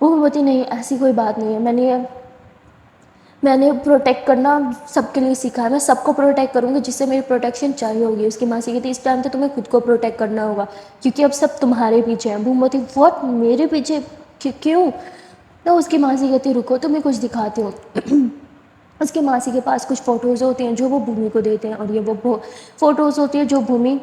وہ بولتی نہیں ایسی کوئی بات نہیں ہے، میں نے پروٹیکٹ کرنا سب کے لیے سیکھا ہے، میں سب کو پروٹیکٹ کروں گی جس سے میری پروٹیکشن چاہیے ہوگی۔ اس کی ماسی کہتی اس ٹائم تو تمہیں خود کو پروٹیکٹ کرنا ہوگا کیونکہ اب سب تمہارے پیچھے ہیں۔ بوم بولتی واٹ میرے پیچھے؟ کیوں؟ تو اس کی ماسی کہتی رکو تمہیں کچھ دکھاتی ہوں۔ اس کے ماسی کے پاس کچھ فوٹوز ہوتے ہیں جو وہ بھومی کو دیتے ہیں، اور یہ وہ فوٹوز ہوتی ہیں جو بھومی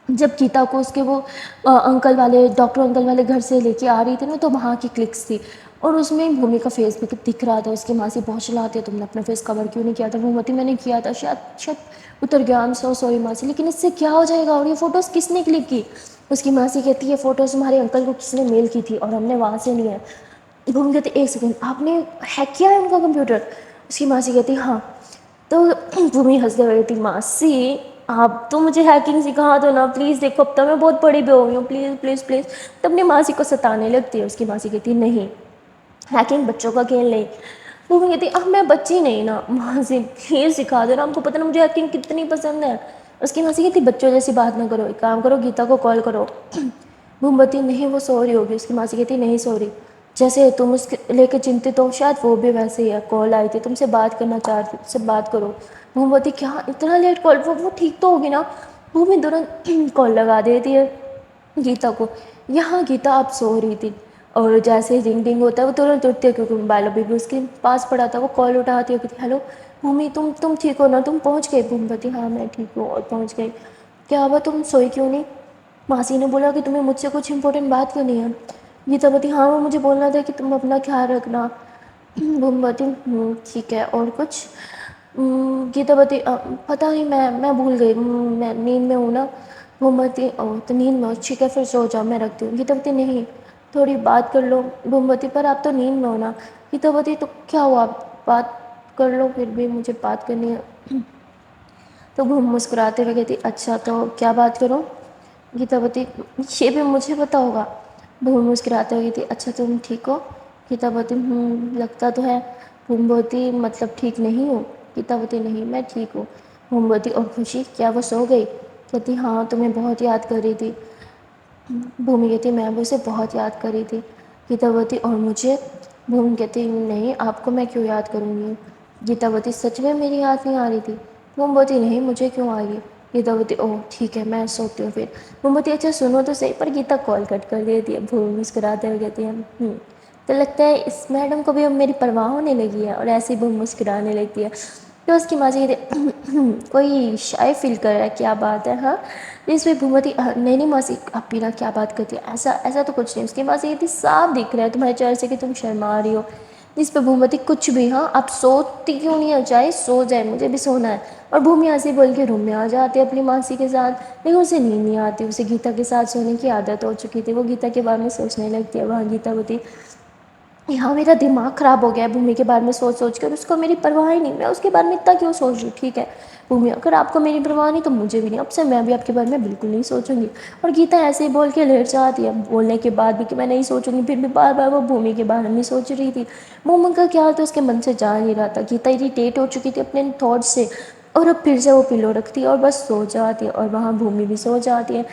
جب گیتا کو اس کے وہ انکل والے ڈاکٹر انکل والے گھر سے لے کے آ رہی تھی نا، تو وہاں کی کلکس تھی، اور اس میں بھومی کا فیس بھی دکھ رہا تھا۔ اس کی ماسی بہت چلاتی ہے تم نے اپنا فیس کور کیوں نہیں کیا تھا؟ وہ ہوتی میں نے کیا تھا، شاید اتر گیا، ہم سوری ماسی، لیکن اس سے کیا ہو جائے گا؟ اور یہ فوٹوز کس نے کلک کی؟ اس کی ماسی کہتی ہے یہ فوٹوز تمہارے انکل کو کس نے میل کی تھی اور ہم نے وہاں سے لی ہے۔ بھومی کہتی ایک سیکنڈ آپ نے ہیک کیا ہے ان کا کمپیوٹر؟ اس کی ماسی کہتی ہاں۔ تو بھومی ہنستے ہوئے کہتی ماسی آپ تو مجھے ہیکنگ سکھا دو نا پلیز، دیکھو اب تو میں بہت بڑی بھی ہو گئی ہوں، پلیز پلیز پلیز۔ تو اپنی ماسی کو ستانے لگتی ہے۔ اس کی ماسی کہتی نہیں ہیکنگ بچوں کا کھیل نہیں۔ وہ کہتی اب میں بچی نہیں نا ماسی پلیز سکھا دو نا، آپ کو پتہ نا مجھے ہیکنگ کتنی پسند ہے۔ اس کی ماسی کہتی بچوں جیسی بات نہ کرو، ایک کام کرو گیتا کو کال کرو۔ بوم بولتی نہیں وہ سو رہی ہوگی۔ اس کی ماسی کہتی نہیں سو رہی، جیسے تم اس کے لے کے چنتت ہو شاید وہ بھی ویسے ہی ہے، کال آئی تھی تم سے بات کرنا چاہتی، اس سے بات کرو۔ بوم بولتی کیا اتنا لیٹ کال؟ وہ ٹھیک تو ہوگی نا؟ وہ بھی ترنت کال لگا دیتی ہے گیتا کو۔ یہاں گیتا اب سو رہی تھی، اور جیسے ہی رنگ ڈنگ ہوتا ہے وہ ترنت اٹھتی ہے کیونکہ موبائل ابھی بھی اس کے پاس پڑا تھا۔ وہ کال اٹھاتی ہے کہتی ہیلو بھومی تم ٹھیک ہو نا؟ تم پہنچ گئی؟ بھومی بولتی ہاں میں ٹھیک ہوں اور پہنچ گئی۔ کیا ہوا تم سوئی کیوں نہیں؟ ماسی نے بولا کہ تمہیں مجھ سے کچھ امپورٹنٹ بات کرنی ہے۔ گیتا بولتی ہاں وہ مجھے بولنا تھا کہ تم اپنا خیال رکھنا۔ بھومی بولتی ٹھیک ہے اور کچھ؟ گیتا بولتی پتہ نہیں میں بھول گئی، میں نیند میں ہوں نا۔ بھومی بولتی تو نیند میں ہو ٹھیک ہے پھر سو جاؤ میں رکھتی ہوں۔ گیتا بولتی نہیں تھوڑی بات کر لو۔ بھومی بولتی پر آپ تو نیند میں ہو نا۔ گیتا بولتی تو کیا ہوا بات کر لو، پھر بھی مجھے بات کرنی ہے۔ تو بھومی مسکراتے ہوئے کہتی اچھا تو کیا بات کروں؟ گیتا بولتی یہ بھی مجھے پتہ ہوگا۔ بھومی مسکراتے ہوئے کہتی اچھا تم ٹھیک ہو؟ گیتا بولتی لگتا تو ہے۔ بھومی بولتی مطلب ٹھیک نہیں ہو؟ گیتا بولتی نہیں میں ٹھیک ہوں۔ بھومی بولتی اور خوشی کیا وہ سو گئی؟ کہتی ہاں تمہیں بہت یاد کر رہی تھی۔ بھومی کہتی میں بھی اسے بہت یاد کر رہی تھی۔ گیتا بولتی اور مجھے؟ بھومی کہتی نہیں آپ کو میں کیوں یاد کروں گی؟ گیتا بولتی سچ میں میری یاد نہیں آ رہی تھی؟ بھومی بولتی نہیں مجھے کیوں آئے گی؟ گیتا بولتی اوہ ٹھیک ہے میں سوتی ہوں پھر۔ بھومی بولتی اچھا سنو تو صحیح، پر گیتا کال کٹ کر دیتی ہے۔ بھومی مسکراتے ہوئے کہتی ہے تو لگتا ہے اس میڈم کو بھی اب میری پرواہ ہونے لگی ہے، اور ایسے ہی بھومی مسکرانے لگتی ہے۔ تو اس کی ماں سے کہتی کوئی شائع فیل کر رہا ہے کیا بات ہے ہاں؟ اس پہ بھومی بولتی نہیں نہیں ماسی اب بینا کیا بات کرتی ہے، ایسا تو کچھ نہیں۔ اس کی ماں سے کہتی صاف دکھ رہا ہے تمہارے چہرے سے کہ تم شرما رہی ہو۔ اس پہ بھومی بولتی کچھ بھی ہاں اب سوتی کیوں نہیں ہے؟ چاہے سو جائے مجھے بھی سونا ہے۔ اور بھومی ایسے بول کے روم میں آ جاتی ہے اپنی ماسی کے ساتھ، لیکن اسے نیند نہیں آتی، اسے گیتا کے ساتھ سونے کی عادت ہو چکی تھی۔ وہ گیتا کے بارے میں سوچنے لگتی ہے۔ وہاں گیتا بولتی یہاں میرا دماغ خراب ہو گیا ہے بھومی کے بارے میں سوچ سوچ کر، اس کو میری پرواہ ہی نہیں، میں اس کے بارے میں اتنا کیوں سوچ رہی ہوں؟ ٹھیک ہے بھومی اگر آپ کو میری پرواہ نہیں تو مجھے بھی نہیں، اب سے میں بھی آپ کے بارے میں بالکل نہیں سوچوں گی۔ اور گیتا ایسے ہی بول کے لیٹ جاتی ہے، بولنے کے بعد بھی کہ میں نہیں سوچوں گی، پھر بھی بار بار وہ بھومی کے بارے میں سوچ رہی تھی۔ بھومی کا خیال تو اس کے من سے جا نہیں رہا تھا۔ گیتا اریٹیٹ ہو چکی تھی اپنے تھاٹ سے، اور اب پھر سے وہ پلو رکھتی ہے اور بس سو جاتی ہے، اور وہاں بھومی بھی سو جاتی ہے۔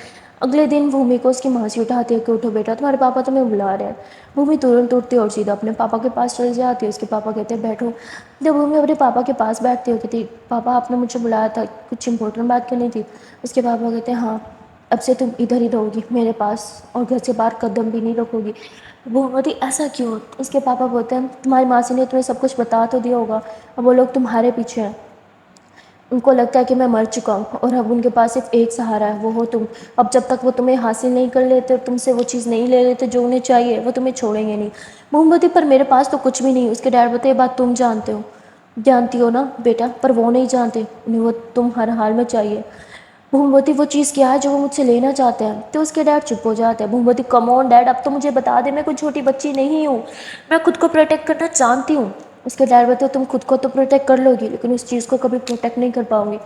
اگلے دن بھومی کو اس کی ماسی اٹھاتی ہے کہ اٹھو بیٹا تمہارے پاپا تمہیں بلا رہے ہیں۔ بھومی ترنت اٹھتی ہے اور سیدھا اپنے پاپا کے پاس چل جاتی ہے۔ اس کے پاپا کہتے ہیں بیٹھو۔ جب بھومی اپنے پاپا کے پاس بیٹھتی ہے کہتی پاپا آپ نے مجھے بلایا تھا کچھ امپورٹنٹ بات کرنی تھی؟ اس کے پاپا کہتے ہیں ہاں اب سے تم ادھر ہی رہو گی میرے پاس، اور گھر سے باہر قدم بھی نہیں رکھو گی۔ وہ بولتی ایسا کیوں؟ اس کے پاپا بولتے ہیں تمہاری ماسی نے تمہیں سب کچھ بتا تو دیا ہوگا، اب وہ لوگ تمہارے پیچھے ہیں، ان کو لگتا ہے کہ میں مر چکا ہوں، اور اب ان کے پاس صرف ایک سہارا ہے وہ ہو تم۔ اب جب تک وہ تمہیں حاصل نہیں کر لیتے اور تم سے وہ چیز نہیں لے لیتے جو انہیں چاہیے، وہ تمہیں چھوڑیں گے نہیں۔ موم بولتی پر میرے پاس تو کچھ بھی نہیں۔ اس کے ڈیڈ بولتے یہ بات تم جانتی ہو نا بیٹا، پر وہ نہیں جانتے، انہیں وہ تم ہر حال میں چاہیے۔ موم بولتی وہ چیز کیا ہے جو وہ مجھ سے لینا چاہتے ہیں؟ تو اس کے ڈیڈ چپ ہو جاتے ہیں۔ موم بولتی کم آن ڈیڈ اب تو مجھے بتا دے، میں کوئی چھوٹی بچی نہیں ہوں، میں خود کو پروٹیکٹ کرنا جانتی ہوں۔ اس کے ڈیڈ بولتے تم خود کو تو پروٹیکٹ کر لو گی لیکن اس چیز کو کبھی پروٹیکٹ نہیں کر پاؤ گی۔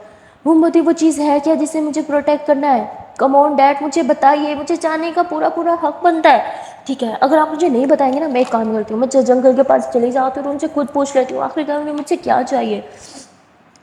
موم بولتی وہ چیز ہے کیا جسے مجھے پروٹیکٹ کرنا ہے؟ کم آن ڈیڈ مجھے بتائیے، مجھے جاننے کا پورا پورا حق بنتا ہے۔ ٹھیک ہے اگر آپ مجھے نہیں بتائیں گے نا، میں ایک کام کرتی ہوں، میں جنگل کے پاس چلی جاتی ہوں اور ان سے خود پوچھ لیتی ہوں آخر کار انہیں مجھ سے کیا چاہیے۔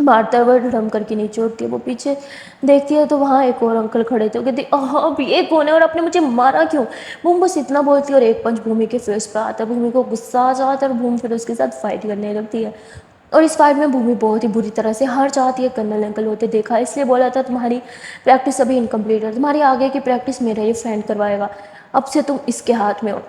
مارتا ہوا ڈھڑم کر کے نیچے ہوتی ہے، وہ پیچھے دیکھتی ہے تو وہاں ایک اور انکل کھڑے تھے، وہ کہتی اب یہ کون ہے اور آپ نے مجھے مارا کیوں؟ بوم بس اتنا بولتی ہے اور ایک پنچ بھومی کے فیس پہ آتا ہے، بھومی کو غصہ آ جاتا ہے اور بھوم پھر اس کے ساتھ فائٹ کرنے لگتی ہے، اور اس فائٹ میں بھومی بہت ہی بری طرح سے ہار جاتی ہے۔ کرنل انکل ہوتے دیکھا اس لیے بولا تھا تمہاری پریکٹس ابھی انکمپلیٹ ہے، تمہاری آگے کی پریکٹس میرا ہی فرینڈ کروائے گا، اب سے تم اس کے ہاتھ میں ہو،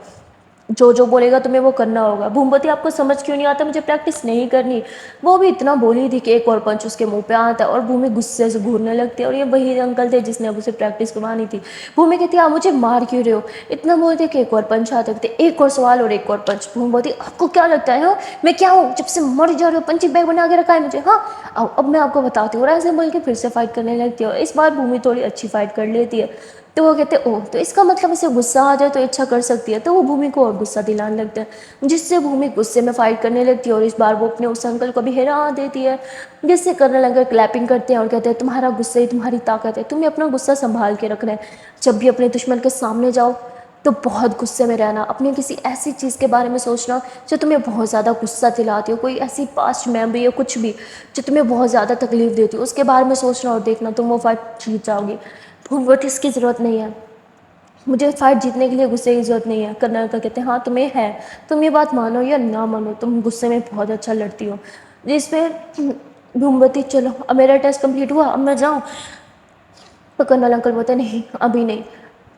جو بولے گا تمہیں وہ کرنا ہوگا۔ بھومبتی آپ کو سمجھ کیوں نہیں آتا؟ مجھے پریکٹس نہیں کرنی۔ وہ بھی اتنا بولی تھی کہ ایک اور پنچ اس کے منہ پہ آتا ہے اور بھومی غصے سے گھورنے لگتی ہے، اور یہ وہی انکل تھے جس نے اب اسے پریکٹس کروانی تھی۔ بھومی کہتی آپ مجھے مار کیوں رہے ہو؟ اتنا بولتے کہ ایک اور پنچ آتا ہے، ایک اور سوال اور ایک اور پنچ۔ بھومی بولتی آپ کو کیا لگتا ہے ہاں میں کیا ہوں؟ جب سے مر جا رہے ہو پنچنگ بیگ بنا کے رکھا ہے مجھے، ہاں اب میں آپ کو بتاتی ہوں، اور ایسے بول کے پھر سے فائٹ کرنے لگتی ہے، اور اس بار بھومی تھوڑی اچھی فائٹ کر لیتی ہے۔ تو وہ کہتے ہیں اوہ تو اس کا مطلب اسے غصہ آ جائے تو اچھا کر سکتی ہے، تو وہ بھومی کو اور غصہ دلانے لگتا ہے، جس سے بھومی غصے میں فائٹ کرنے لگتی ہے، اور اس بار وہ اپنے اس انکل کو بھی ہرا دیتی ہے، جس سے کرنل انکل کلیپنگ کرتے ہیں اور کہتے ہیں تمہارا غصہ ہی تمہاری طاقت ہے، تمہیں اپنا غصہ سنبھال کے رکھنا ہے، جب بھی اپنے دشمن کے سامنے جاؤ تو بہت غصے میں رہنا، اپنی کسی ایسی چیز کے بارے میں سوچنا جو تمہیں بہت زیادہ غصہ دلاتی ہو، کوئی ایسی پاسٹ میموری یا کچھ بھی جو تمہیں بہت زیادہ تکلیف دیتی ہو، اس کے بارے میں سوچنا اور دیکھنا تم وہ فائٹ جیت جاؤ گی۔ بھومبوتی اس کی ضرورت نہیں ہے، مجھے فائٹ جیتنے کے لیے غصے کی ضرورت نہیں ہے۔ کرنل انکل کہتے ہیں ہاں تمہیں ہے، تم یہ بات مانو یا نہ مانو، تم غصے میں بہت اچھا لڑتی ہو۔ جس پہ بھومبوتی چلو اب میرا ٹیسٹ کمپلیٹ ہوا اب میں جاؤں؟ تو کرنل انکل بولتے ہیں نہیں ابھی نہیں،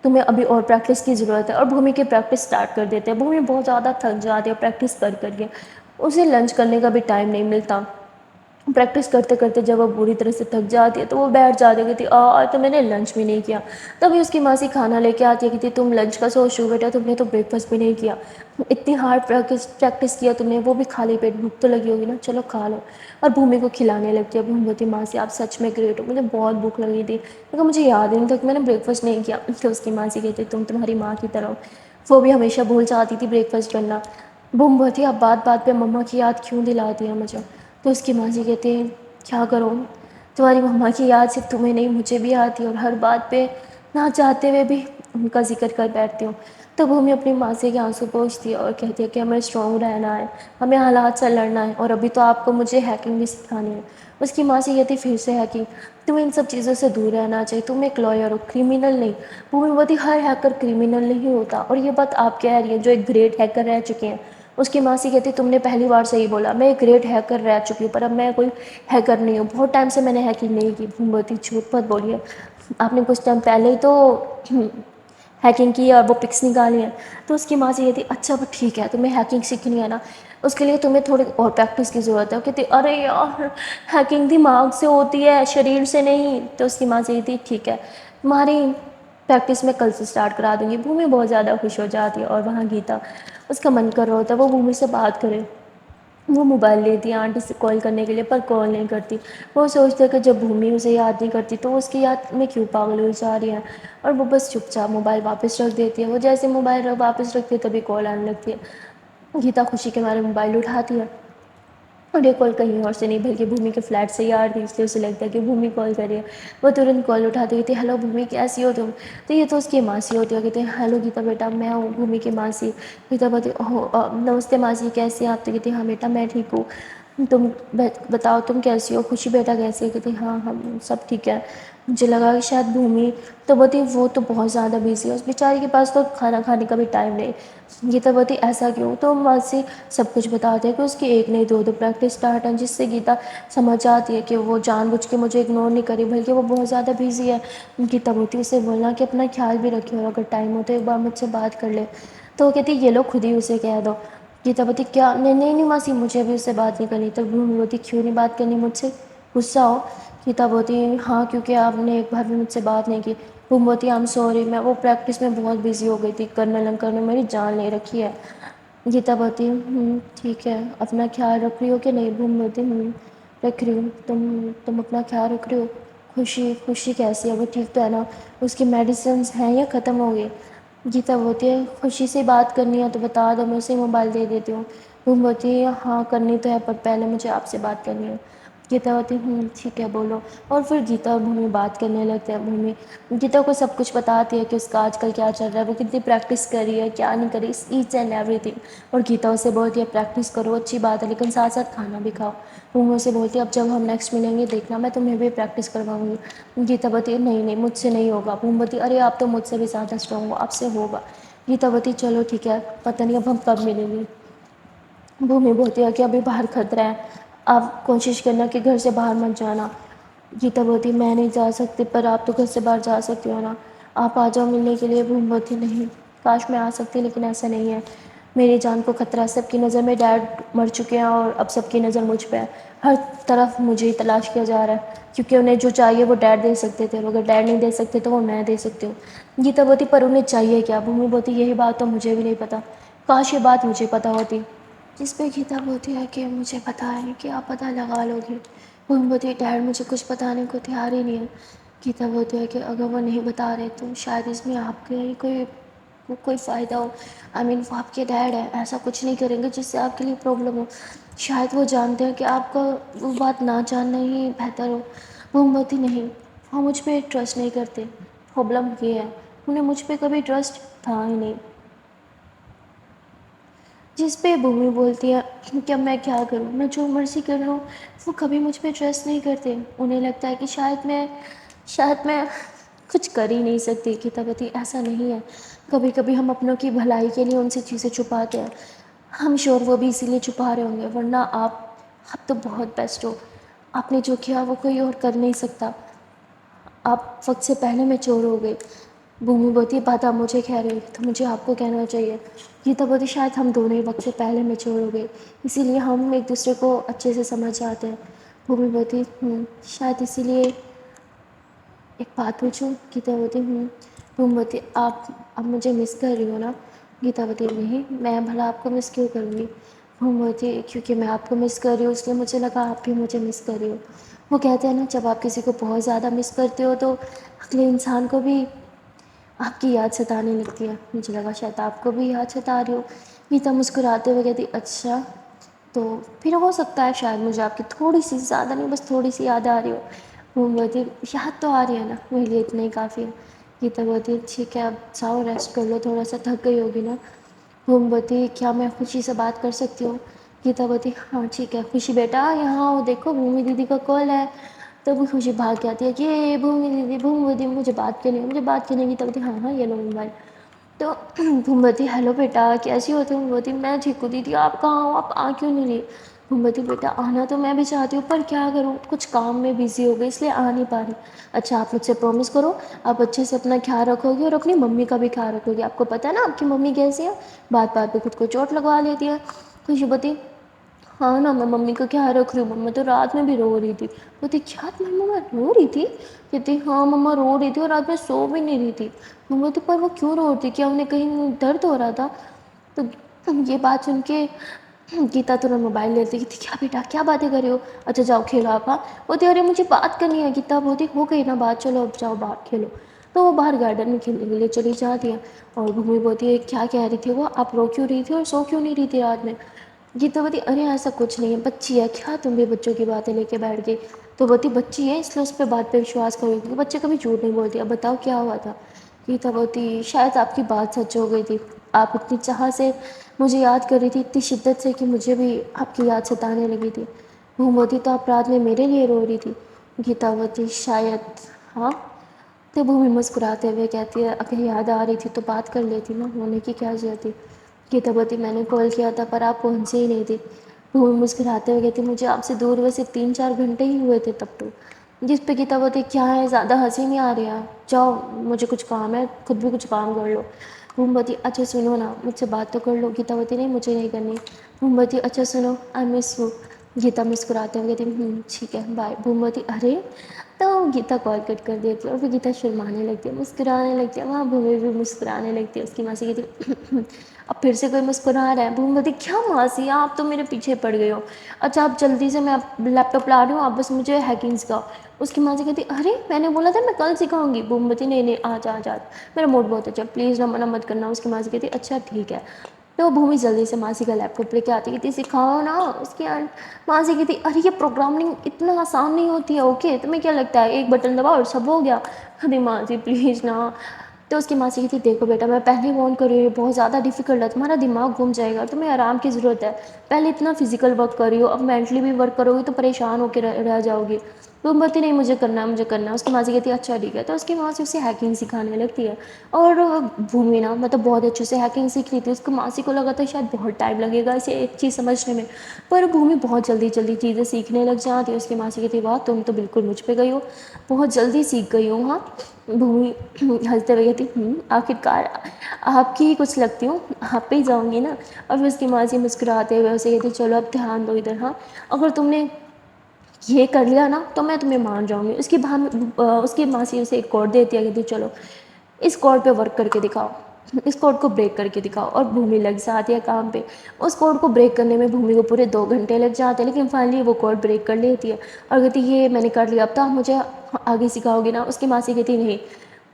تمہیں ابھی اور پریکٹس کی ضرورت ہے، اور بھومی کی پریکٹس سٹارٹ کر دیتے ہیں۔ بھومی بہت زیادہ تھک جاتی ہے پریکٹس کر کے، اسے لنچ کرنے کا بھی ٹائم نہیں ملتا۔ پریکٹس کرتے کرتے جب وہ بری طرح سے تھک جاتی ہے تو وہ بیٹھ جاتی ہے، کہتی آج تو میں نے لنچ بھی نہیں کیا۔ تبھی اس کی ماسی کھانا لے کے آتی ہے، کہتی تم لنچ کا سوچ رہو بیٹا، تم نے تو بریک فاسٹ بھی نہیں کیا، اتنی ہارڈ پریکٹس کیا تم نے، وہ بھی خالی پیٹ، بھوک تو لگی ہوگی نا، چلو کھا لو، اور بھومی کو کھلانے لگتی ہے۔ بھومبوتی ماسی آپ سچ میں گریٹ ہو، مجھے بہت بھوک لگی تھی لیکن مجھے یاد ہی نہیں تھا کہ میں نے بریک فاسٹ نہیں کیا۔ تو اس کی ماسی کہتی تم تمہاری ماں کی طرح ہو، وہ بھی ہمیشہ بھول جاتی تھی بریک فاسٹ کرنا۔ بھومبوتی اب بات بات پہ مما کی یاد کیوں دلاتی ہے مجھے؟ تو اس کی ماسی کہتی ہے کیا کروں، تمہاری مما کی یاد صرف تمہیں نہیں مجھے بھی آتی ہے، اور ہر بات پہ نہ چاہتے ہوئے بھی ان کا ذکر کر بیٹھتی ہوں۔ تو بھومی اپنی ماسی کے آنسو پوچھتی ہے اور کہتی ہے کہ ہمیں اسٹرانگ رہنا ہے، ہمیں حالات سے لڑنا ہے، اور ابھی تو آپ کو مجھے ہیکنگ بھی سکھانی ہے۔ اس کی ماسی کہتی پھر سے ہیکنگ، تمہیں ان سب چیزوں سے دور رہنا چاہیے، تم ایک لائر ہو، کرمنل نہیں۔ بھومی بولتی ہر ہیکر کرمنل نہیں ہوتا، اور یہ بات آپ کہہ رہی ہیں جو ایک گریٹ ہیکر رہ چکے ہیں۔ اس کی ماسی کہتی تم نے پہلی بار صحیح بولا، میں ایک گریٹ ہیکر رہ چکی ہوں پر اب میں کوئی ہیکر نہیں ہوں، بہت ٹائم سے میں نے ہیکنگ نہیں کی۔ بھومبوتی جھوٹ مت بولیے، آپ نے کچھ ٹائم پہلے ہی تو ہیکنگ کی اور وہ پکس نکالی ہیں۔ تو اس کی ماسی کہتی اچھا وہ ٹھیک ہے، تمہیں ہیکنگ سیکھنی ہے نا، اس کے لیے تمہیں تھوڑی اور پریکٹس کی ضرورت ہے۔ وہ کہتی ارے یار ہیکنگ دماغ سے ہوتی ہے شریر سے نہیں۔ تو اس کی ماسی کہتی ٹھیک ہے تمہاری پریکٹس میں کل سے سٹارٹ کرا دوں گی۔ بھومی بہت زیادہ خوش ہو جاتی ہے، اور وہاں گیتا اس کا من کر رہا ہوتا ہے وہ بھومی سے بات کرے، وہ موبائل لیتی ہے آنٹی سے کال کرنے کے لیے پر کال نہیں کرتی۔ وہ سوچتا ہے کہ جب بھومی اسے یاد نہیں کرتی تو اس کی یاد میں کیوں پاگل ہوئی جا رہی ہے، اور وہ بس چپ چاپ موبائل واپس رکھ دیتی ہے۔ وہ جیسے موبائل واپس رکھتی ہے تبھی کال آنے لگتی ہے۔ گیتا خوشی کے مارے موبائل اٹھاتی ہے، اور یہ کال کہیں اور سے نہیں بلکہ بھومی کے فلیٹ سے ہی آ رہی تھی، اس لیے اسے لگتا ہے کہ بھومی کال کر رہی ہے۔ وہ ترنت کال اٹھاتی کہتی ہیلو بھومی کیسی ہو تم؟ تو یہ تو اس کی ماسی ہوتی ہے، کہتے ہیں ہیلو گیتا بیٹا میں ہوں بھومی کی ماسی۔ گیتا بولتی نمستے ماسی کیسی ہیں آپ؟ تو کہتی ہاں بیٹا میں ٹھیک ہوں، تم بتاؤ تم کیسی ہو؟ خوشی بیٹا کیسی ہے؟ کہتی ہاں ہم سب ٹھیک ہے۔ مجھے لگا کہ شاید بھومی، تو بولتی وہ تو بہت زیادہ بیزی ہے، اس بیچاری کے پاس تو کھانا کھانے کا بھی ٹائم نہیں۔ گیتا بولتی ایسا کیوں؟ تو ماسی سب کچھ بتاتے ہیں کہ اس کی ایک نہیں دو پریکٹس سٹارٹ ہیں، جس سے گیتا سمجھ آتی ہے کہ وہ جان بوجھ کے مجھے اگنور نہیں کری بلکہ وہ بہت زیادہ بیزی ہے۔ گیتا بولتی اسے بولنا کہ اپنا خیال بھی رکھے، اور اگر ٹائم ہو تو ایک بار مجھ سے بات کر لے۔ تو وہ کہتی یہ لو خود ہی اسے کہہ دو۔ گیتا بولتی کیا نہیں نہیں نہیں ماسی مجھے ابھی اس سے بات نہیں کرنی۔ تو بھومی بولتی کیوں نہیں بات کرنی مجھ سے، غصہ ہو؟ گیتا بولتی ہاں کیونکہ آپ نے ایک بار بھی مجھ سے بات نہیں کی۔ بھومی بولتی آئی ایم سوری، میں وہ پریکٹس میں بہت بیزی ہو گئی تھی، کرنل انکل نے میری جان لے رکھی ہے۔ گیتا بولتی ٹھیک ہے اپنا خیال رکھ رہی ہو کہ نہیں؟ بھومی بولتی رکھ رہی ہوں، تم اپنا خیال رکھ رہی ہو؟ خوشی کیسی ہے، وہ ٹھیک تو ہے نا؟ اس کی میڈیسنز ہیں یا ختم ہو گئی؟ گیتا بولتی ہے خوشی سے بات کرنی ہے تو بتا دو، میں اسے موبائل دے دیتی ہوں۔ بھومی بولتی ہے ہاں کرنی تو ہے پر پہلے مجھے آپ سے بات کرنی ہے۔ گیتا ہوتی ٹھیک ہے بولو. اور پھر گیتا اور بھومی بات کرنے لگتے ہیں. بھومی گیتا کو سب کچھ بتاتی ہے کہ اس کا آج کل کیا چل رہا ہے, وہ کتنی پریکٹس کر رہی ہے, کیا نہیں کر رہی, ایچ اینڈ ایوری تھنگ. اور گیتا اسے بولتی ہے پریکٹس کرو اچھی بات ہے لیکن ساتھ ساتھ کھانا بھی کھاؤ. بھومی اسے بولتی ہے اب جب ہم نیکسٹ ملیں گے دیکھنا میں تمہیں بھی پریکٹس کرواؤں گی. گیتا بولتی ہے نہیں نہیں مجھ سے نہیں ہوگا. بھومی بولتی ارے آپ تو مجھ سے بھی زیادہ اسٹرانگ ہو, آپ سے ہوگا. گیتا بولتی چلو ٹھیک ہے پتہ نہیں اب ہم کب ملیں گے. بھومی بولتی ہے کہ ابھی باہر خطرہ ہے, آپ کوشش کرنا کہ گھر سے باہر مت جانا. گیتا بولتی میں نہیں جا سکتی پر آپ تو گھر سے باہر جا سکتی ہو نا, آپ آ جاؤ ملنے کے لیے. بھومی بولتی نہیں کاش میں آ سکتی لیکن ایسا نہیں ہے, میری جان کو خطرہ ہے. سب کی نظر میں ڈیڈ مر چکے ہیں اور اب سب کی نظر مجھ پہ ہے. ہر طرف مجھے ہی تلاش کیا جا رہا ہے کیونکہ انہیں جو چاہیے وہ ڈیڈ دے سکتے تھے, اگر ڈیڈ نہیں دے سکتے تو وہ میں دے سکتی ہوں. گیتا بولتی پر انہیں چاہیے کیا. بھومی بولتی یہی بات تو مجھے بھی نہیں پتا, کاش یہ بات مجھے پتا ہوتی. جس پہ گیتا بولتی ہے کہ مجھے پتا ہے کہ آپ پتہ لگا لو گے. بھومی بولتی ہے ڈیڈ مجھے کچھ بتانے کو تیار ہی نہیں ہے. گیتا بولتی ہے کہ اگر وہ نہیں بتا رہے تو شاید اس میں آپ کے ہی کوئی فائدہ ہو. آئی مین وہ آپ کے ڈیڈ ہے, ایسا کچھ نہیں کریں گے جس سے آپ کے لیے پرابلم ہو. شاید وہ جانتے ہیں کہ آپ کا وہ بات نہ جاننا ہی بہتر ہو. بھومی بولتی نہیں وہ مجھ پہ ٹرسٹ نہیں کرتے, پرابلم یہ ہے انہیں مجھ پہ کبھی ٹرسٹ تھا ہی نہیں. جس پہ بھومی بولتی ہے کہ اب میں کیا کروں, میں جو مرضی کر لوں وہ کبھی مجھ پہ ٹرسٹ نہیں کرتے. انہیں لگتا ہے کہ شاید میں کچھ کر ہی نہیں سکتی. گیتا بولتی ایسا نہیں ہے, کبھی کبھی ہم اپنوں کی بھلائی کے لیے ان سے چیزیں چھپاتے ہیں. ہم شور وہ بھی اسی لیے چھپا رہے ہوں گے ورنہ آپ تو بہت بیسٹ ہو. آپ نے جو کیا وہ کوئی اور کر نہیں سکتا. آپ وقت سے پہلے میچور ہو گئے. بھومی بولتی بات آپ مجھے کہہ رہی تو مجھے آپ کو کہنا چاہیے. گیتا بولتی شاید ہم دونوں ہی وقت سے پہلے میچور ہو گئے اسی لیے ہم ایک دوسرے کو اچھے سے سمجھ جاتے ہیں. بھومی بولتی شاید اسی لیے. ایک بات پوچھوں. گیتا بولتی بھومی بولتی آپ اب مجھے مس کر رہی ہو نا. گیتا بولتی نہیں میں بھلا آپ کو مس کیوں کروں گی. بھومی بولتی کیونکہ میں آپ کو مس کر رہی ہوں اس لیے مجھے لگا آپ بھی مجھے مس کر رہی ہو. وہ کہتے ہیں نا جب آپ کسی کو بہت زیادہ مس کرتے ہو تو اگلے انسان کو بھی آپ کی یاد ستانے لگتی ہے. مجھے لگا شاید آپ کو بھی یاد ستا رہی ہو. گیتا مسکراتے ہوئے کہتی اچھا تو پھر ہو سکتا ہے شاید مجھے آپ کی تھوڑی سی, زیادہ نہیں بس تھوڑی سی یاد آ رہی ہو. بھومی بولتی یاد تو آ رہی ہے نا میرے لیے اتنا ہی کافی ہے. گیتا بولتی ٹھیک ہے اب جاؤ ریسٹ کر لو, تھوڑا سا تھک گئی ہوگی نا. بھومی بولتی کیا میں خوشی سے بات کر سکتی ہوں. گیتا بولتی ہاں ٹھیک ہے خوشی بیٹا یہاں وہ دیکھو بھومی دیدی کا کال ہے. تب خوشی بھاگ کے آتی ہے کہ بھومی دیدی بھومی دیدی مجھے بات کرنی ہے مجھے بات کرنی ہے. گیتا بولتی ہاں یہ لو موبائل. تو بھومی بولتی ہیلو بیٹا کیسی ہو تم. بھومی بولتی میں ٹھیک ہوں دیدی آپ کہاں ہو آپ آ کیوں نہیں رہی. بھومی بولتی بیٹا آنا تو میں بھی چاہتی ہوں پر کیا کروں کچھ کام میں بزی ہو گئی اس لیے آ نہیں پا رہی. اچھا آپ مجھ سے پرومس کرو آپ اچھے سے اپنا خیال رکھو گے اور اپنی ممی کا بھی خیال رکھو گے. آپ کو پتہ ہے نا آپ کی ممی کیسی ہے, بات بات پہ خود کو چوٹ لگوا لیتی ہے. خوشی بولتی ہاں نا میں ممی کا خیال رکھ رہی ہوں. مما تو رات میں بھی رو رہی تھی. بولتی کیا تمہاری مما رو رہی تھی. کہتی ہاں مما رو رہی تھی اور رات میں سو بھی نہیں رہی تھی. مما بولتی پر وہ کیوں رو رہی تھی, کیا انہیں کہیں درد ہو رہا تھا. تو یہ بات سن کے گیتا ترنت موبائل لیتی کہتی کیا بیٹا کیا باتیں کر رہے ہو. اچھا جاؤ کھیلو آپ. بولتی ارے مجھے بات کرنی ہے. گیتا بولتی ہو گئی نا بات چلو اب جاؤ باہر کھیلو. تو وہ باہر گارڈن میں کھیلنے کے لیے چلی جاتی ہے. اور بھومی بولتی ہے کیا کہہ رہی تھی وہ آپ رو کیوں رہی تھی اور سو کیوں نہیں رہی تھی رات میں. گیتا بولتی ارے ایسا کچھ نہیں ہے بچی ہے کیا تم بھی بچوں کی باتیں لے کے بیٹھ گئی. تو بولتی بچی ہے اس لیے اس پہ بات پہ وشواس کرو گی. بچے کبھی جھوٹ نہیں بولتے. اب بتاؤ کیا ہوا تھا. گیتا بولتی شاید آپ کی بات سچ ہو گئی تھی. آپ اتنی چاہ سے مجھے یاد کر رہی تھی اتنی شدت سے کہ مجھے بھی آپ کی یاد ستانے لگی تھی. بھومی بولتی تو آپ رات میں میرے لیے رو رہی تھی. گیتا بولتی شاید ہاں. تو بھومی مسکراتے ہوئے کہتی ہے اگر یاد آ رہی تھی تو بات کر لیتی نا, رونے کی کیا ضرورت تھی. گیتا بولتی میں نے کال کیا تھا پر آپ پہنچے ہی نہیں تھی. بھومی مسکراتے ہوئے کہتی مجھے آپ سے دور ویسے 3-4 گھنٹے ہی ہوئے تھے تب تو. جس پہ گیتا بولتی کیا ہے زیادہ ہنسی نہیں آ رہی ہے جاؤ مجھے کچھ کام ہے خود بھی کچھ کام کر لو. بھومی بولتی اچھا سنو نا مجھ سے بات تو کر لو. گیتا بولتی نہیں مجھے نہیں کرنی. بھومی بولتی اچھا سنو آئی مس یو. گیتا مسکراتے ہوئے کہتی ٹھیک ہے بائے. بھومی بولتی ارے تو گیتا کال کٹ کر دیتی ہے اور پھر گیتا شرمانے لگتی ہے مسکرانے لگتی ہے. وہاں بھومی بھی مسکرانے لگتی ہے. اس کی ماسی کہتی اب پھر سے کوئی مسکرا رہا ہے. بھومی بولتی کیا ماسی آپ تو میرے پیچھے پڑ گئے ہو. اچھا آپ جلدی سے میں لیپ ٹاپ لا رہی ہوں آپ بس مجھے ہیکنگ سکھاؤ. اس کی ماں سے کہتی ارے میں نے بولا تھا میں کل سکھاؤں گی. بھومی بولتی نہیں نہیں آج آج آج میرا موڈ بہت اچھا ہے پلیز نا منع مت کرنا. اس کی ماں سے کہتی اچھا ٹھیک ہے. تو بھومی جلدی سے ماسی کا لیپ ٹاپ لے کے آتی، کہتی سکھاؤ نا اس کی ماں سے کہتی ارے یہ پروگرامنگ اتنا آسان نہیں ہوتی ہے، اوکے تمہیں کیا لگتا ہے ایک بٹن دباؤ اور سب ہو گیا؟ ارے ماں جی پلیز نا۔ تو اس کی ماں سے کہتی دیکھو بیٹا میں پہلے وارن کر رہی ہوں بہت زیادہ ڈیفیکلٹ ہے، تمہارا دماغ گھوم جائے گا، تمہیں آرام کی ضرورت ہے، پہلے اتنا فزیکل ورک کر رہی ہو اب مینٹلی بھی ورک کرو گی تو پریشان ہو کے رہ جاؤ گی۔ تو بولتی نہیں مجھے کرنا ہے مجھے کرنا ہے، اس کی ماں سے کہتی ہے اچھا ٹھیک ہے، تو اس کی ماں سے اسے ہیکنگ سکھانے لگتی ہے۔ اور بھومی نا مطلب بہت اچھے سے ہیکنگ سیکھ لی تھی، اس کو ماسی کو لگا تھا شاید بہت ٹائم لگے گا اسے ایک چیز سمجھنے میں، پر بھومی بہت جلدی جلدی چیزیں سیکھنے لگ جاتی ہے۔ اس کی ماسی کہتی واہ تم تو بالکل مجھ پہ گئی ہو، بہت جلدی سیکھ گئی ہوں ہاں۔ بھومی ہنستے ہوئے کہتی آخرکار آپ کی ہی کچھ لگتی ہوں، آپ پہ ہی جاؤں گی نا۔ اور پھر اس کی ماں سے مسکراتے ہوئے اسے کہتی چلو اب دھیان دو ادھر، ہاں اگر تم نے یہ کر لیا نا تو میں تمہیں مان جاؤں گی۔ اس کی ماسی اسے ایک کوڈ دیتی ہے، کہتی چلو اس کوڈ پہ ورک کر کے دکھاؤ، اس کوڈ کو بریک کر کے دکھاؤ، اور بھومی لگ جاتی ہے کام پہ۔ اس کوڈ کو بریک کرنے میں بھومی کو پورے 2 گھنٹے لگ جاتے ہیں، لیکن فائنلی وہ کوڈ بریک کر لیتی ہے اور کہتی یہ میں نے کر لیا اب تو آپ مجھے آگے سکھاؤ گی نا؟ اس کی ماسی کہتی نہیں،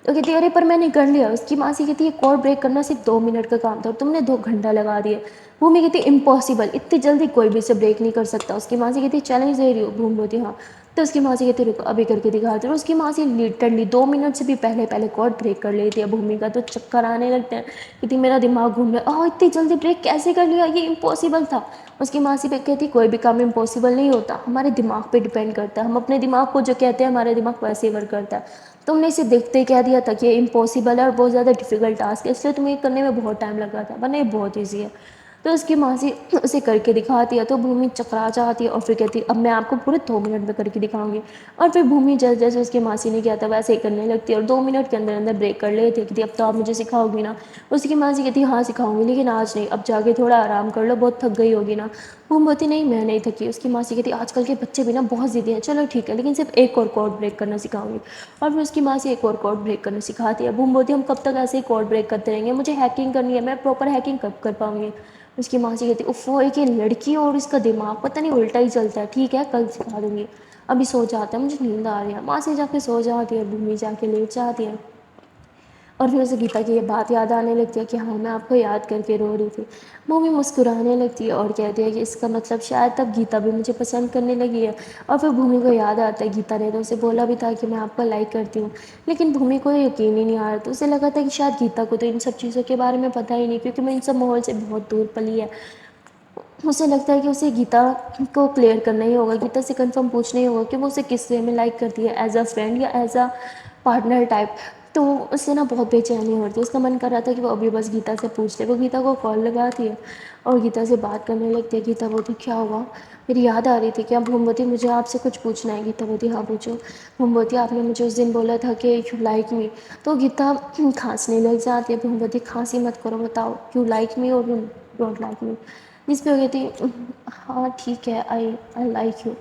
تو کہتی ارے پر میں نے کر لیا۔ اس کی ماسی کہتی ہے کوڈ بریک کرنا صرف 2 منٹ کا کام تھا اور تم نے 2 گھنٹہ لگا دیے۔ بھومی کہتی امپاسبل، اتنی جلدی کوئی بھی اسے بریک نہیں کر سکتا۔ اس کی ماسی کہتی چیلنج دے رہی ہو؟ بھومی بولتی ہاں۔ تو اس کی ماسی کہتی رکو ابھی کر کے دکھاتی ہوں، اور اس کی ماسی لٹرلی 2 منٹ سے بھی پہلے کوڈ بریک کر لیتی ہے بھومی کا، تو چکر آنے لگتے ہیں، کہتی میرا دماغ گھوم رہا ہے اتنی جلدی بریک کیسے کر لیا، یہ امپاسبل تھا۔ اس کی ماسی پہ کہتی کوئی بھی کام امپاسبل نہیں ہوتا، ہمارے دماغ پہ ڈیپینڈ کرتا ہے، ہم اپنے دماغ کو جو کہتے ہیں ہمارے دماغ ویسے ہی ورک کرتا ہے۔ تم نے اسے دیکھتے ہی کہہ دیا تھا کہ یہ امپاسبل ہے اور بہت زیادہ ڈیفیکلٹ ٹاسک ہے، اس لیے تمہیں یہ کرنے میں بہت ٹائم لگا تھا ورنہ یہ بہت ایزی ہے۔ تو اس کی ماسی اسے کر کے دکھاتی ہے تو بھومی چکرا جاتی ہے اور پھر کہتی ہے اب میں آپ کو پورے 2 منٹ میں کر کے دکھاؤں گی۔ اور پھر بھومی جیسے جیسے اس کی ماسی نے کیا تھا ویسے ہی کرنے لگتی ہے اور 2 منٹ کے اندر اندر بریک کر لیتی ہے، کہتی اب تو آپ مجھے سکھاؤ گی نا؟ اس کی ماسی کہتی ہاں سکھاؤں گی لیکن آج نہیں، اب جا کے تھوڑا آرام کر لو، بہت تھک گئی ہوگی نا؟ بھومی بولتی نہیں میں نہیں تھکی۔ اس کی ماسی کہتی آج کل کے بچے بھی نا بہت ضدی ہیں، چلو ٹھیک ہے لیکن صرف ایک اور کوڈ بریک کرنا سکھاؤں گی۔ اور پھر اس کی ماسی ایک اور کوڈ بریک کرنا سکھاتی ہے۔ بھومی بولتی ہم کب تک ایسے ہی کوڈ بریک کرتے رہیں گے، مجھے ہیکنگ کرنی ہے، میں پراپر ہیکنگ کب کر پاؤں گی؟ اس کی ماسی کہتی اف وہ ایک یہ لڑکی اور اس کا دماغ پتہ نہیں الٹا ہی چلتا ہے، ٹھیک ہے کل سکھا دوں گی، ابھی سو جاتا ہے مجھے نیند آ رہی ہے۔ ماسی جا کے سو جاتی ہے، بھومی جا کے لیٹ جاتی ہے۔ اور پھر اسے گیتا کی یہ بات یاد آنے لگتی ہے کہ ہاں میں آپ کو یاد کر کے رو رہی تھی۔ بھومی مسکرانے لگتی ہے اور کہتی ہے کہ اس کا مطلب شاید تب گیتا بھی مجھے پسند کرنے لگی ہے۔ اور پھر بھومی کو یاد آتا ہے گیتا نے تو اسے بولا بھی تھا کہ میں آپ کو لائک کرتی ہوں، لیکن بھومی کو یقین ہی نہیں آ رہا، تو اسے لگا تھا کہ شاید گیتا کو تو ان سب چیزوں کے بارے میں پتہ ہی نہیں، کیونکہ میں ان سب ماحول سے بہت دور پلی ہے۔ اسے لگتا ہے کہ اسے گیتا کو کلیئر کرنا ہی ہوگا، گیتا سے کنفرم پوچھنا ہی ہوگا کہ وہ اسے کس وے میں لائک کرتی ہے، ایز اے فرینڈ یا ایز اے پارٹنر ٹائپ۔ تو اس سے نا بہت بے چینی ہوتی ہے، اس کا من کر رہا تھا کہ وہ ابھی بس گیتا سے پوچھ لے۔ وہ گیتا کو کال لگاتی ہے اور گیتا سے بات کرنے لگتی ہے۔ گیتا بولتی کیا ہوا؟ میری یاد آ رہی تھی کیا؟ بھومی بولتی مجھے آپ سے کچھ پوچھنا ہے۔ گیتا بولتی ہاں پوچھو۔ بھومی بولتی آپ نے مجھے اس دن بولا تھا کہ یو لائک می، تو گیتا کھانسنے لگ جاتی ہے۔ بھومی بولتی کھانسی مت کرو، بتاؤ یو لائک می اور یو ڈونٹ لائک می؟ جس پہ وہ کہتی ہاں ٹھیک ہے آئی لائک یو۔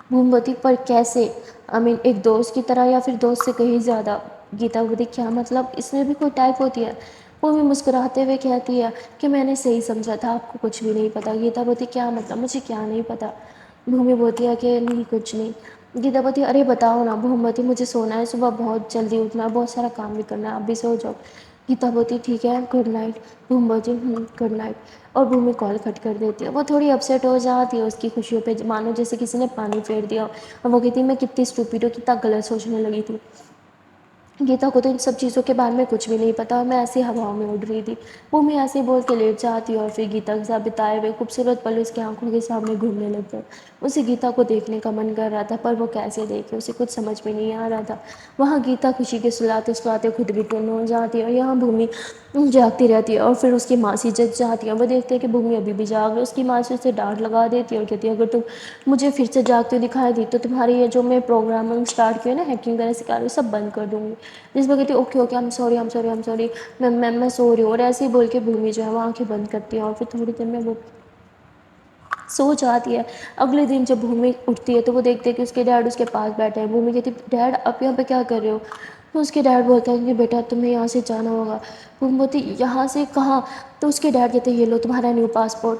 بھومی بولتی پر کیسے؟ آئی مین ایک دوست کی طرح یا پھر دوست سے کہیں زیادہ؟ گیتا بولتی کیا مطلب، اس میں بھی کوئی ٹائپ ہوتی ہے؟ وہ بھی مسکراتے ہوئے کہتی ہے کہ میں نے صحیح سمجھا تھا، آپ کو کچھ بھی نہیں پتہ۔ گیتا بولتی کیا مطلب، مجھے کیا نہیں پتہ؟ بھومی بولتی ہے کہ نہیں کچھ نہیں۔ گیتا بولتی ارے بتاؤ نا۔ بھومی بولتی مجھے سونا ہے، صبح بہت جلدی اٹھنا ہے، بہت سارا کام بھی کرنا ہے، اب بھی سو جاؤ۔ گیتا بولتی ٹھیک ہے گڈ نائٹ۔ بھومی بولتی گڈ نائٹ، اور بھومی کال کٹ کر دیتی ہے۔ وہ تھوڑی اپسیٹ ہو جاتی ہے اس کی خوشیوں پہ، مانو جیسے کسی نے پانی پھیر دیا، اور وہ کہتی میں کتنی اسٹوپڈ ہوں، کتنا غلط سوچنے لگی تھی۔ گیتا کو تو ان سب چیزوں کے بارے میں کچھ بھی نہیں پتا، اور میں ایسی ہواؤں میں اڑ رہی تھی۔ بھومی ایسے ہی بول کے لیٹ جاتی ہے اور پھر گیتا کے ساتھ بتائے ہوئے خوبصورت پل اس کی آنکھوں کے سامنے گھومنے لگتے ہیں۔ اسے گیتا کو دیکھنے کا من کر رہا تھا پر وہ کیسے دیکھے، اسے کچھ سمجھ میں نہیں آ رہا تھا۔ وہاں گیتا خوشی کے سلاتے سلاتے خود بھی ٹن ہو جاتی ہے اور یہاں بھومی جاگتی رہتی ہے، اور پھر اس کی ماسی جگ جاتی ہے۔ وہ دیکھتے ہیں کہ بھومی ابھی بھی جاگ ہے، اس کی ماسی اسے ڈانٹ لگا دیتی ہے اور کہتی ہے اگر تم مجھے پھر سے جاگتے دکھائی دی تو تمہاری یہ جو میں پروگرامنگ اسٹارٹ کی ہے نا، ہیکنگ وغیرہ سکھا رہی ہوں، سب بند کر دوں گی۔ جس میں کہتی ہے اوکے اوکے ایم سوری میں سو رہی ہوں، اور ایسے ہی بول کے بھومی جو ہے وہ آنکھیں بند کرتی ہے اور پھر تھوڑی دیر میں وہ سو جاتی ہے۔ اگلے دن جب بھومی اٹھتی ہے تو وہ دیکھتے ہیں کہ اس کے ڈیڈ اس کے پاس بیٹھے ہیں۔ بھومی کہتی ڈیڈ آپ یہاں پہ کیا کر رہے ہو؟ تو اس کے ڈیڈ بولتا ہے کہ بیٹا تمہیں یہاں سے جانا ہوگا۔ بھومی بولتی یہاں سے کہاں؟ تو اس کے ڈیڈ کہتے ہیں یہ لو تمہارا نیو پاسپورٹ۔